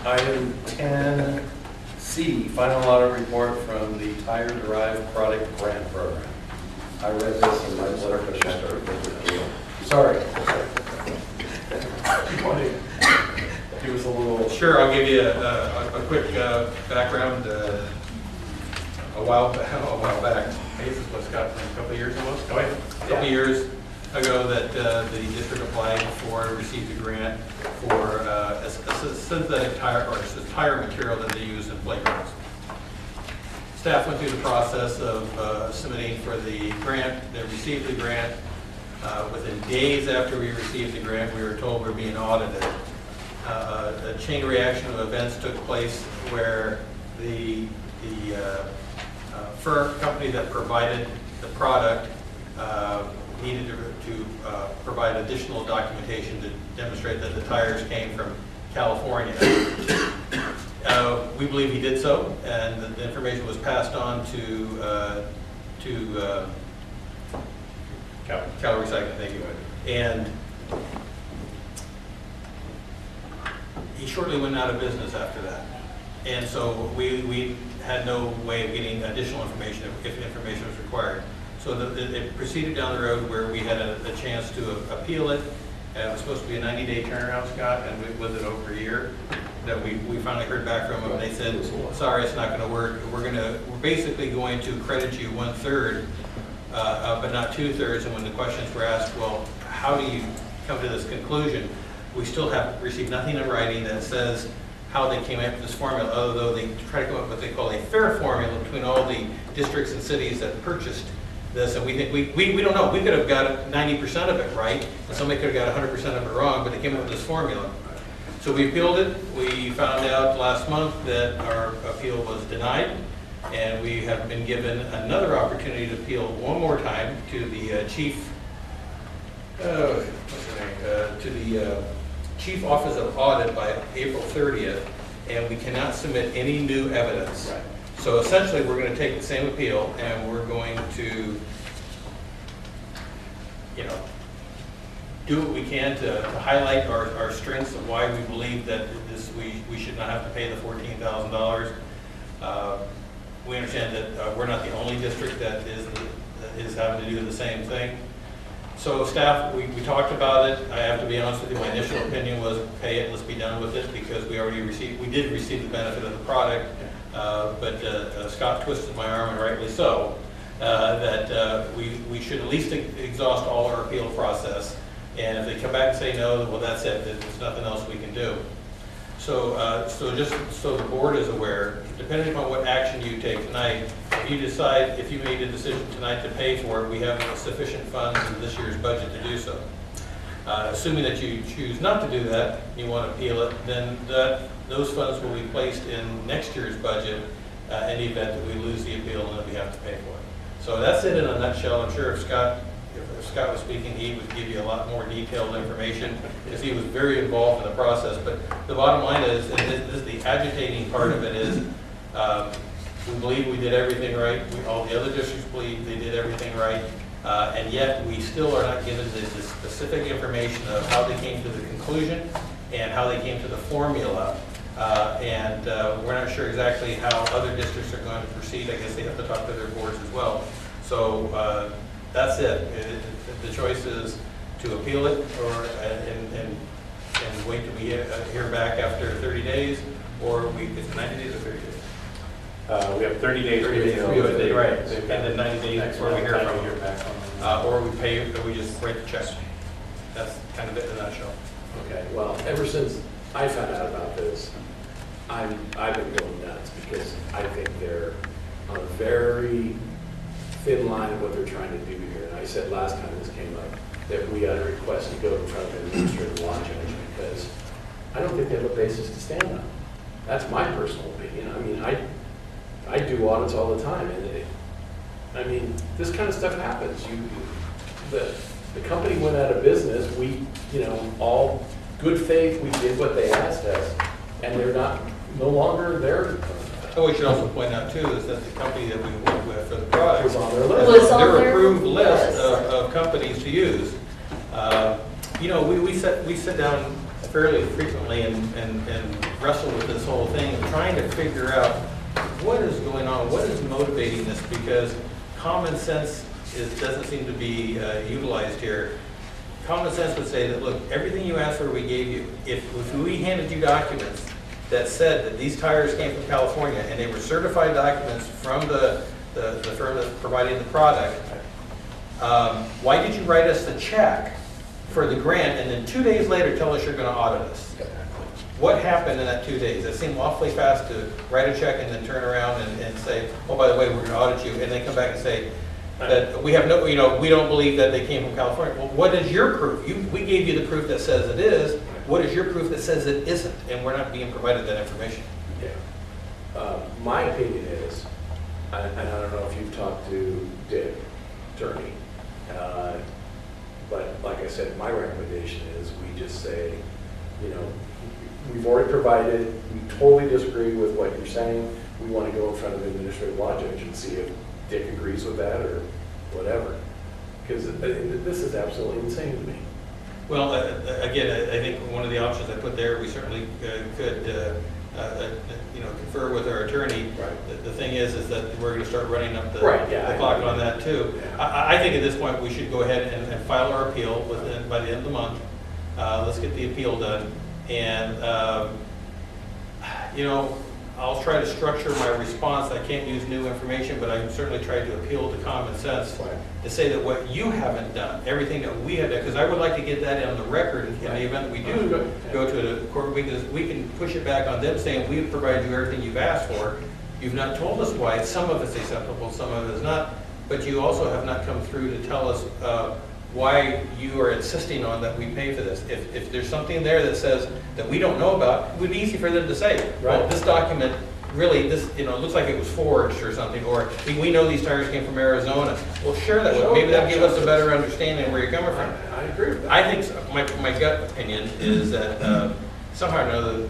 Item 10C, final audit report from the Tire Derived Product Grant Program. I read this in my letter, but I started with you. Sorry. Give us a little. Sure, I'll give you a quick background. A while back, I guess it's what Scott, a couple of years almost. Oh, yeah. A couple of years ago that the district applied for, received a grant for a synthetic tire, or tire material that they use in playgrounds. Staff went through the process of submitting for the grant. They received the grant. Within days after we received the grant, we were told we were being audited. A chain reaction of events took place where the firm company that provided the product needed to provide additional documentation to demonstrate that the tires came from California. We believe he did so, and the information was passed on to Cal Recycling, thank you. And he shortly went out of business after that. And so we had no way of getting additional information if information was required. So it proceeded down the road where we had a chance to appeal it. It was supposed to be a 90-day turnaround, Scott, and was it over a year that we finally heard back from them. They said, sorry, it's not going to work. We're basically going to credit you 1/3, but not 2/3. And when the questions were asked, well, how do you come to this conclusion? We still have received nothing in writing that says how they came up with this formula, although they try to come up with what they call a fair formula between all the districts and cities that purchased this. And we think we don't know. We could have got 90% of it right, and somebody could have got 100% of it wrong, but they came up with this formula. So we appealed it. We found out last month that our appeal was denied, and we have been given another opportunity to appeal one more time to the chief. To the Chief Office of Audit by April 30th, and we cannot submit any new evidence. Right. So essentially, we're going to take the same appeal, and we're going to, do what we can to highlight our strengths of why we believe that we should not have to pay the $14,000. We understand that we're not the only district that is having to do the same thing. So staff, we talked about it. I have to be honest with you, my initial opinion was pay it, let's be done with it, because we did receive the benefit of the product, but Scott twisted my arm, and rightly so, that we should at least exhaust all our appeal process, and if they come back and say no, well, that's it, there's nothing else we can do. So just so the board is aware, depending upon what action you take tonight, if you made a decision tonight to pay for it, we have sufficient funds in this year's budget to do so. Assuming that you choose not to do that, you want to appeal it, then those funds will be placed in next year's budget in the event that we lose the appeal and that we have to pay for it. So that's it in a nutshell. I'm sure if Scott was speaking, he would give you a lot more detailed information because he was very involved in the process. But the bottom line is, and this is the agitating part of it, is we believe we did everything right. All the other districts believe they did everything right. And yet we still are not given the specific information of how they came to the conclusion and how they came to the formula. And we're not sure exactly how other districts are going to proceed. I guess they have to talk to their boards as well. So that's it. The choice is to appeal it and wait till we hear back after 30 days, or it's 90 days or 30 days? We have 30 days. 30 days, right. And then 90 days before we hear from them. Or we pay, or we just write the check. That's kind of it in a nutshell. Okay, well, ever since I found out about this, I've been going nuts because I think they're on a very thin line of what they're trying to do here. And I said last time this came up that we got a request to go in front of an administrative law judge because I don't think they have a basis to stand on. That's my personal opinion. I mean, I do audits all the time, and this kind of stuff happens. The company went out of business. We, all good faith, we did what they asked us, and they're no longer there. Oh, we should also point out too is that the company that we work with for the product was on their list. Their approved list of companies to use. We sit down fairly frequently and wrestle with this whole thing, of trying to figure out what is going on, what is motivating this, because common sense doesn't seem to be utilized here. Common sense would say that, look, everything you asked for, we gave you. If we handed you documents that said that these tires came from California, and they were certified documents from the firm that's providing the product, why did you write us the check for the grant, and then 2 days later tell us you're going to audit us? What happened in that 2 days? It seemed awfully fast to write a check and then turn around and say, oh, by the way, we're going to audit you, and then come back and say that we have no, we don't believe that they came from California. Well, what is your proof? We gave you the proof that says it is. What is your proof that says it isn't? And we're not being provided that information. Yeah. My opinion is, and I don't know if you've talked to Dick, attorney, but like I said, my recommendation is we just say, we've already provided, we totally disagree with what you're saying. We want to go in front of the administrative law judge and see if Dick agrees with that or whatever. Because this is absolutely insane to me. Well, again, I think one of the options I put there, we certainly could, confer with our attorney. Right. The thing is that we're going to start running up the Yeah, clock on that too. Yeah. I think at this point we should go ahead and file our appeal by the end of the month. Let's get the appeal done, and I'll try to structure my response. I can't use new information, but I can certainly try to appeal to common sense to say that what you haven't done, everything that we have done, because I would like to get that on the record in the event that we do go to the court, because we can push it back on them saying, we've provided you everything you've asked for. You've not told us why. Some of it's acceptable, some of it is not, but you also have not come through to tell us why you are insisting on that we pay for this. If there's something there that says that we don't know about, it would be easy for them to say, well, this document really, looks like it was forged or something, or we know these tires came from Arizona. Well, sure, maybe that'll give us a better understanding of where you're coming from. I agree with that. I think so. My gut opinion is that somehow or another,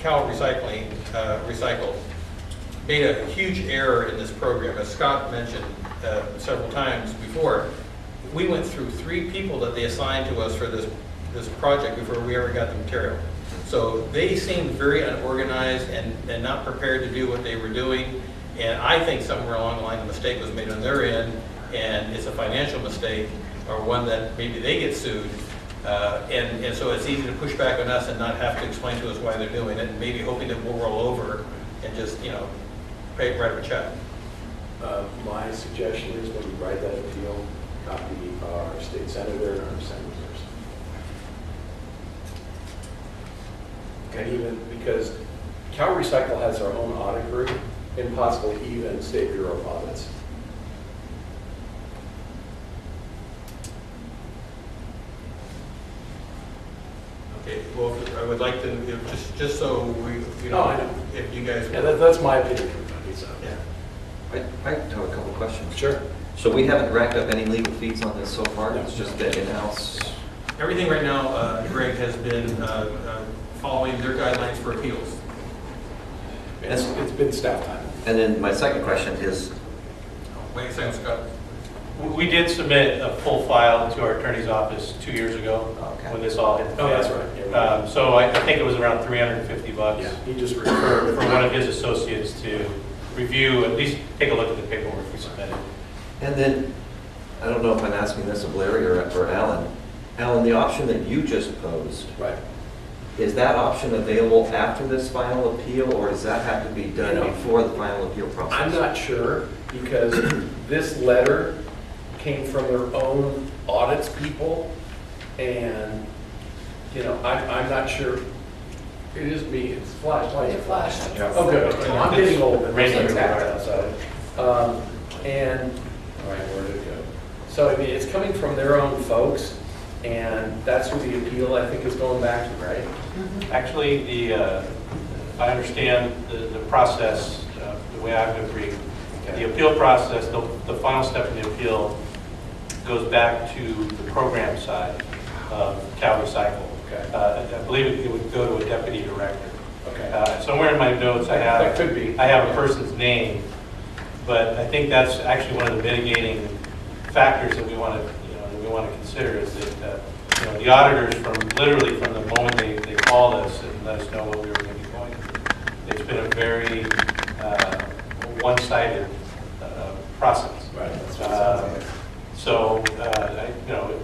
Cal Recycle made a huge error in this program. As Scott mentioned several times before, we went through 3 people that they assigned to us for this project before we ever got the material. So they seemed very unorganized and not prepared to do what they were doing. And I think somewhere along the line, a mistake was made on their end, and it's a financial mistake, or one that maybe they get sued. And so it's easy to push back on us and not have to explain to us why they're doing it, and maybe hoping that we'll roll over and just, write a check. My suggestion is when you write that appeal, copy our state senator and our senators. And even because Cal Recycle has our own audit group, and possibly even State Bureau of Audits. Okay, well, I would like to, just so we, No, I know. if you guys. Yeah, that's my opinion. So. Yeah. I have a couple questions. Sure. So we haven't racked up any legal fees on this so far? No. It's just the in-house? Everything right now, Greg, has been following their guidelines for appeals. It's been staff time. And then my second question is, Wait a second, Scott. We did submit a full file to our attorney's office 2 years ago Okay. when this all hit the fan. Oh, that's right. Yeah, So I think it was around $350 Yeah, he just for referred. one of his associates to review, at least take a look at the paperwork we submitted. and then, I don't know if I'm asking this of Larry or Alan. Alan, the option that you just posed, Right. is that option available after this final appeal, or does that have to be done before the final appeal process? I'm not sure, because this letter came from their own audits people, and, I'm not sure. It is me, it's flashed. Why is it flashed? Oh, good. I'm getting old, and Rainy it's everywhere. outside. And, all right, where did it go? So, it's coming from their own folks, and that's who the appeal, I think, is going back to, right? Actually, I understand the process, the way I would agree. The appeal process, the final step in the appeal goes back to the program side of Cal Recycle. Okay. I believe it would go to a deputy director. Okay. Somewhere in my notes, That could be. I have a person's name, but I think that's actually one of the mitigating factors that we want to consider is that the auditors literally from the moment they called us and let us know what we were going to be going through, it's been a very one-sided process. Right, that's what it sounds like. So,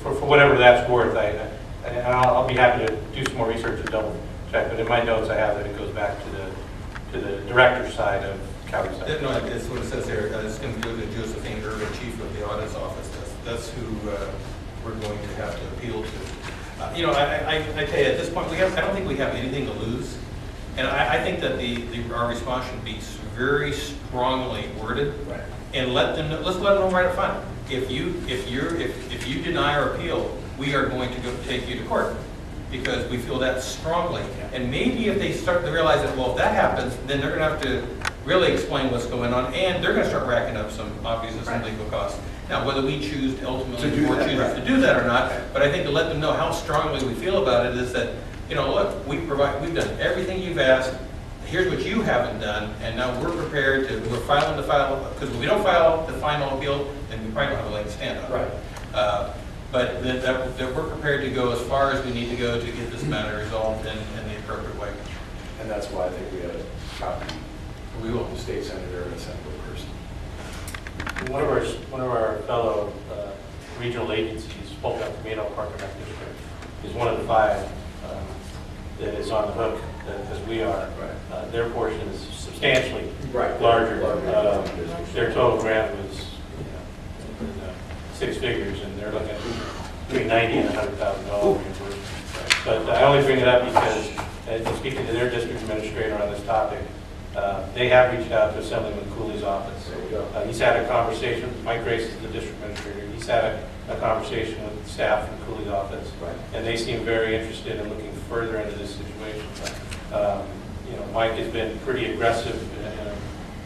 for whatever that's worth, I'll be happy to do some more research and double check, but in my notes I have that it goes back to the director's side of county side. No, it's what it says here, it's going to go to Josephine Irvin, chief of the audit's office. That's who we're going to have to appeal to. I tell you, at this point, I don't think we have anything to lose. And I think that our response should be very strongly worded. Right. And let's let them know right up front. If you deny our appeal, we are going to go take you to court because we feel that strongly. And maybe if they start to realize that, well, if that happens, then they're going to have to really explain what's going on, and they're going to start racking up some legal costs. Now, whether we choose to ultimately To do or that, choose right. to do that or not, but I think to let them know how strongly we feel about it is that, look, we've done everything you've asked. Here's what you haven't done, and now we're prepared to, we're filing the file, because if we don't file the final appeal, then we probably don't have a leg to stand on. Right. But that we're prepared to go as far as we need to go to get this matter resolved in the appropriate way. And that's why I think we had a copy. We will, the state senator and assembly person. One of our fellow regional agencies, Polk Tomato Park and Rec District, is one of the 5 that is on the hook as we are. Right. Their portion is substantially Right. larger. Larger. Their total grant was in the 6 figures, and they're looking at between $90,000 and $100,000 reimbursement. But I only bring it up because, speaking to their district administrator on this topic, they have reached out to Assemblyman Cooley's office. There you go. He's had a conversation, Mike Grace is the district administrator, he's had a conversation with staff from Cooley's office. Right. And they seem very interested in looking further into this situation. Mike has been pretty aggressive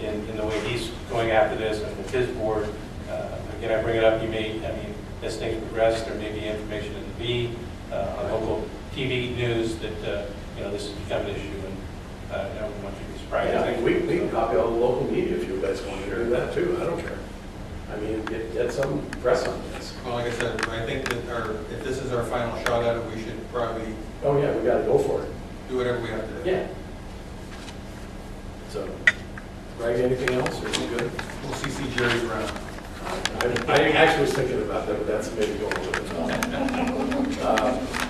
in the way he's going after this and with his board. Again, I bring it up, as things progress, there may be information in the B, on local TV news that, this has become an issue, and I don't want you to be surprised. Yeah, we can copy all the local media if you guys want to do that too. I don't care. Get some press on this. Well, like I said, I think that if this is our final shot at it, we should probably Oh yeah, we got to go for it. do whatever we have to do. Yeah. So, Greg, anything else? Are we good? We'll CC Jerry around. I actually was thinking about that, but that's maybe going a little bit long.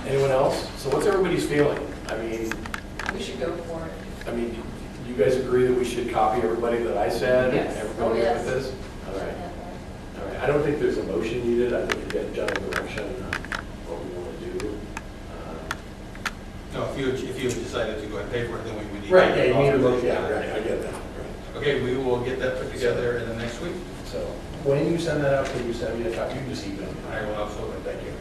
Anyone else? So what's everybody's feeling? We should go for it. Do you guys agree that we should copy everybody that I said? Yes. Everybody Oh, yes. with this? All right. All right. I don't think there's a motion needed. I think we get general direction on what we want to do. No, if you decided to go and pay for it, then we would need. Right, yeah, you need a motion. Yeah, right, I get that. Right. Okay, we will get that put together in the next week. So when you send that out, can you send me a copy? You can just email me. I will absolutely. Thank you.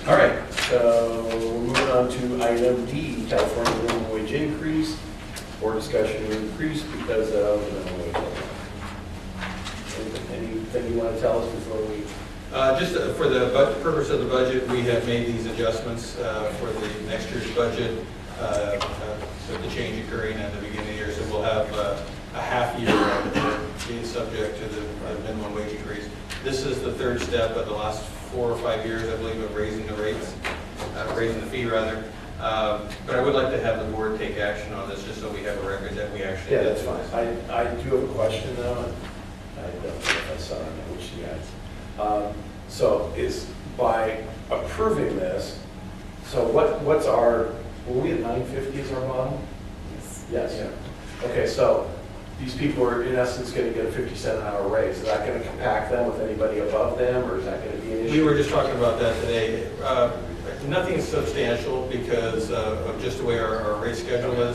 All right, so we're moving on to item D, California minimum wage increase, or discussion to increase because of minimum wage. Anything you want to tell us before we? Just for the purpose of the budget, we have made these adjustments for the next year's budget with the change occurring at the beginning of the year. So we'll have a half year being subject to the minimum wage increase. This is the 3rd step of the last 4 or 5 years, I believe, of raising the rates, raising the fee rather. But I would like to have the board take action on this just so we have a record that we actually. Yeah, that's fine. I do have a question though. I don't know if I saw it, which you guys. So is by approving this, so what's our, were we at 950 as our bottom? Yes. Okay, so these people are in essence going to get a 50-cent an hour raise. Is that going to compact them with anybody above them, or is that going to be an issue? We were just talking about that today. Nothing substantial because of just the way our rate schedule is.